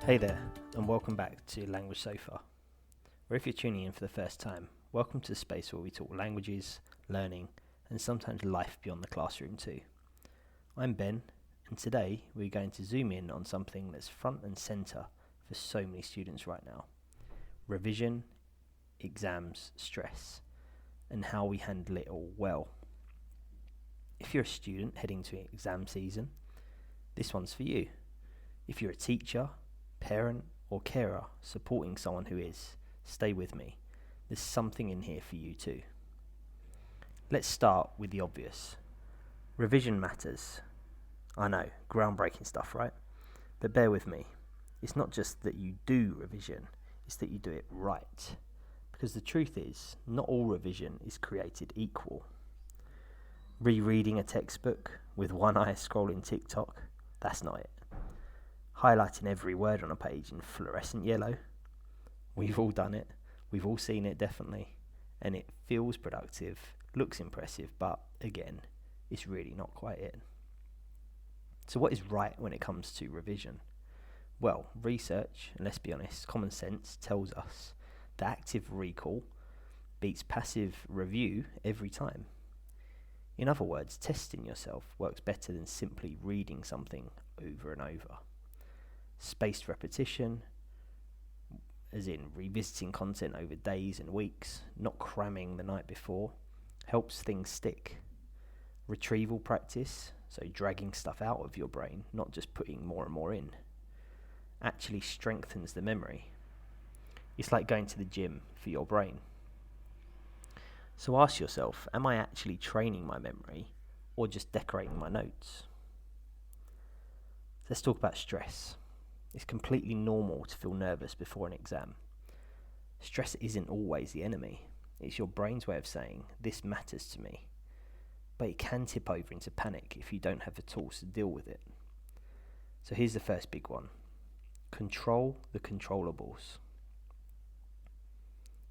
Hey there, and welcome back to Language Sofa. Or if you're tuning in for the first time, welcome to the space where we talk languages, learning, and sometimes life beyond the classroom too. I'm Ben, and today we're going to zoom in on something that's front and centre for so many students right now. Revision, exams, stress, and how we handle it all well. If you're a student heading to exam season, this one's for you. If you're a teacher, parent, or carer supporting someone who is, stay with me. There's something in here for you too. Let's start with the obvious. Revision matters. I know, groundbreaking stuff, right? But bear with me. It's not just that you do revision, it's that you do it right. Because the truth is, not all revision is created equal. Rereading a textbook with one eye scrolling TikTok, that's not it. Highlighting every word on a page in fluorescent yellow, we've all done it, we've all seen it definitely, and it feels productive, looks impressive, but again, it's really not quite it. So what is right when it comes to revision? Well, research, and let's be honest, common sense tells us that active recall beats passive review every time. In other words, testing yourself works better than simply reading something over and over. Spaced repetition, as in revisiting content over days and weeks, not cramming the night before, helps things stick. Retrieval practice, so dragging stuff out of your brain, not just putting more and more in, actually strengthens the memory. It's like going to the gym for your brain. So ask yourself, am I actually training my memory or just decorating my notes? Let's talk about stress. It's completely normal to feel nervous before an exam. Stress isn't always the enemy. It's your brain's way of saying, this matters to me. But it can tip over into panic if you don't have the tools to deal with it. So here's the first big one. Control the controllables.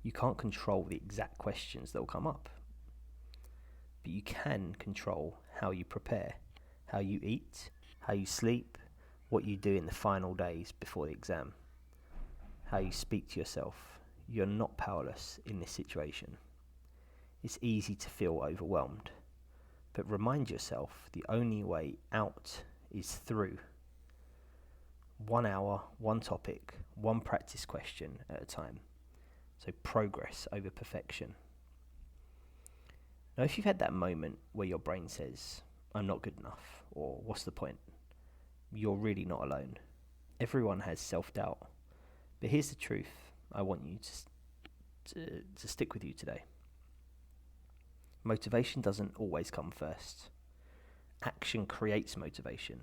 You can't control the exact questions that will come up. But you can control how you prepare, how you eat, how you sleep, what you do in the final days before the exam, how you speak to yourself. You're not powerless in this situation. It's easy to feel overwhelmed, but remind yourself the only way out is through. 1 hour, one topic, one practice question at a time. So progress over perfection. Now, if you've had that moment where your brain says, I'm not good enough, or what's the point? You're really not alone. Everyone has self-doubt. But here's the truth I want you to stick with you today. Motivation doesn't always come first. Action creates motivation.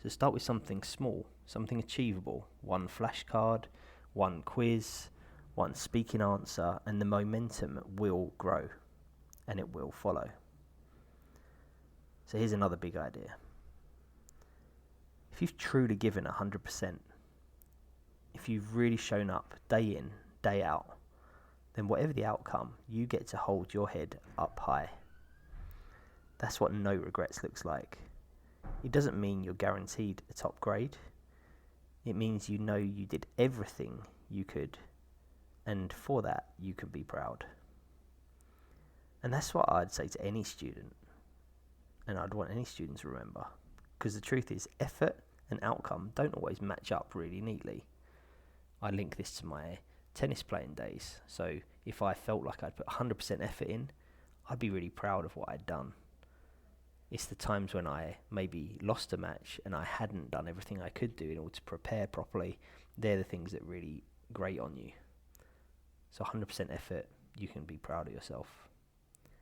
So start with something small, something achievable. One flashcard, one quiz, one speaking answer, and the momentum will grow, and it will follow. So here's another big idea. If you've truly given 100%, if you've really shown up day in, day out, then whatever the outcome, you get to hold your head up high. That's what no regrets looks like. It doesn't mean you're guaranteed a top grade. It means you know you did everything you could, and for that, you can be proud. And that's what I'd say to any student, and I'd want any student to remember. Because the truth is, effort and outcome don't always match up really neatly. I link this to my tennis playing days. So if I felt like I'd put 100% effort in, I'd be really proud of what I'd done. It's the times when I maybe lost a match and I hadn't done everything I could do in order to prepare properly. They're the things that really grate on you. So 100% effort, you can be proud of yourself.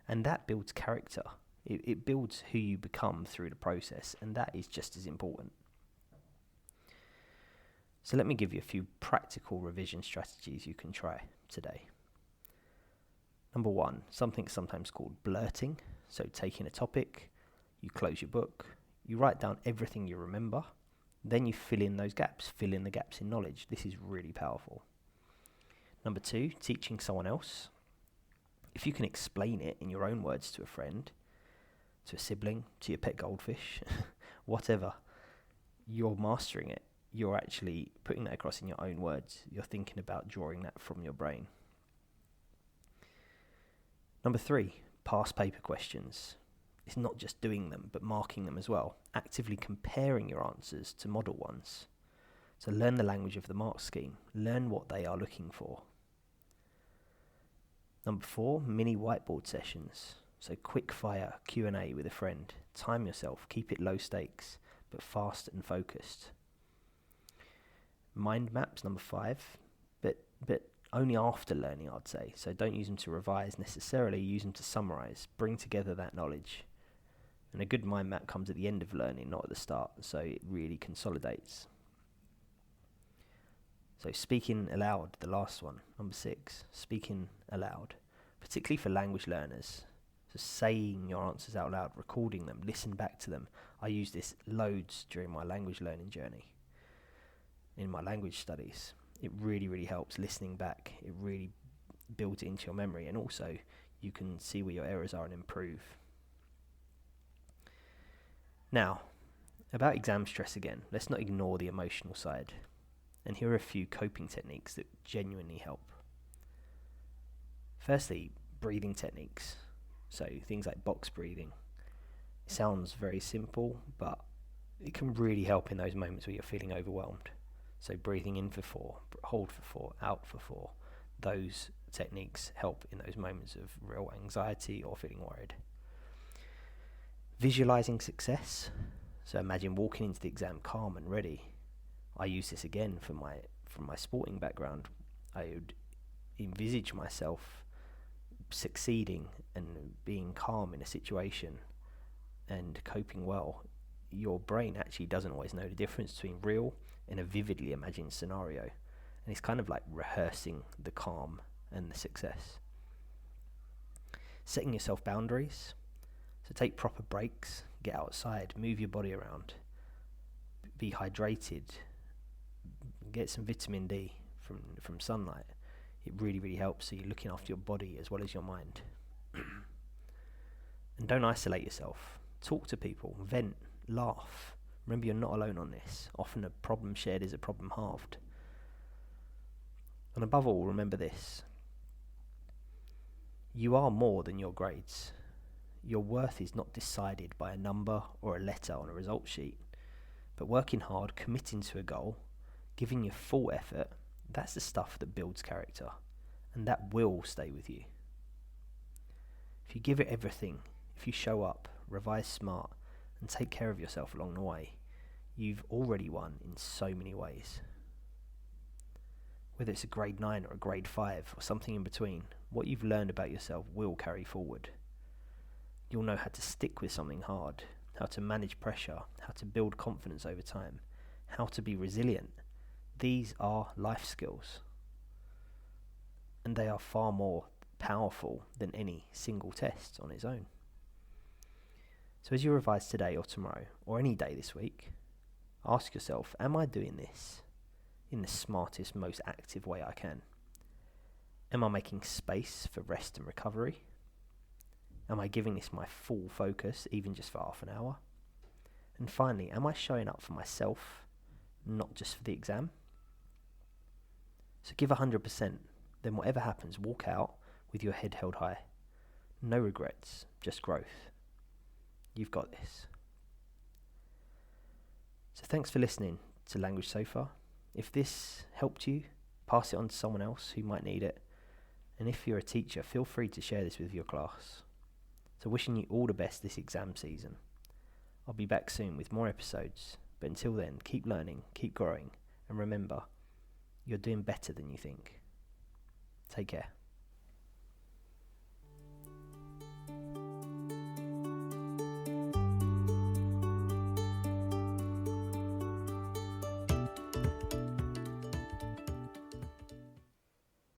And that builds character. It builds who you become through the process, and that is just as important. So let me give you a few practical revision strategies you can try today. Number 1, something sometimes called blurting. So taking a topic, you close your book, you write down everything you remember, then you fill in those gaps, fill in the gaps in knowledge. This is really powerful. Number 2, teaching someone else. If you can explain it in your own words to a friend, to a sibling, to your pet goldfish, whatever, you're mastering it. you're actually putting that across in your own words. You're thinking about drawing that from your brain. Number 3, past paper questions. It's not just doing them, but marking them as well. Actively comparing your answers to model ones. So learn the language of the mark scheme. Learn what they are looking for. Number 4, mini whiteboard sessions. So quick fire Q&A with a friend. Time yourself, keep it low stakes, but fast and focused. Mind maps, number 5, but only after learning, I'd say. So don't use them to revise necessarily, use them to summarize, bring together that knowledge. And a good mind map comes at the end of learning, not at the start, so it really consolidates. So speaking aloud, the last one, number 6, speaking aloud, particularly for language learners. So saying your answers out loud, recording them, listen back to them. I use this loads during my language learning journey, in my language studies. It really, really helps listening back. It really builds it into your memory, and also you can see where your errors are and improve. Now, about exam stress again, let's not ignore the emotional side. And here are a few coping techniques that genuinely help. Firstly, breathing techniques. So things like box breathing. It sounds very simple, but it can really help in those moments where you're feeling overwhelmed. So breathing in for 4, hold for 4, out for 4. Those techniques help in those moments of real anxiety or feeling worried. Visualizing success. So imagine walking into the exam calm and ready. I use this again from my sporting background. I would envisage myself succeeding and being calm in a situation and coping well. Your brain actually doesn't always know the difference between real and a vividly imagined scenario. And it's kind of like rehearsing the calm and the success. Setting yourself boundaries. So take proper breaks, get outside, move your body around, be hydrated, get some vitamin D from sunlight. It really, really helps. So you're looking after your body as well as your mind. And don't isolate yourself. Talk to people, vent, laugh. Remember, you're not alone on this. Often a problem shared is a problem halved. And above all, remember this. You are more than your grades. Your worth is not decided by a number or a letter on a result sheet. But working hard, committing to a goal, giving your full effort, that's the stuff that builds character. And that will stay with you. If you give it everything, if you show up, revise smart, and take care of yourself along the way, you've already won in so many ways. Whether it's a grade 9 or a grade 5 or something in between, what you've learned about yourself will carry forward. You'll know how to stick with something hard, how to manage pressure, how to build confidence over time, how to be resilient. These are life skills. And they are far more powerful than any single test on its own. So as you revise today or tomorrow, or any day this week, ask yourself, am I doing this in the smartest, most active way I can? Am I making space for rest and recovery? Am I giving this my full focus, even just for half an hour? And finally, am I showing up for myself, not just for the exam? So give 100%, then whatever happens, walk out with your head held high. No regrets, just growth. You've got this. So thanks for listening to Language Sofa. If this helped you, pass it on to someone else who might need it. And if you're a teacher, feel free to share this with your class. So wishing you all the best this exam season. I'll be back soon with more episodes, but until then, keep learning, keep growing, and remember, you're doing better than you think. Take care.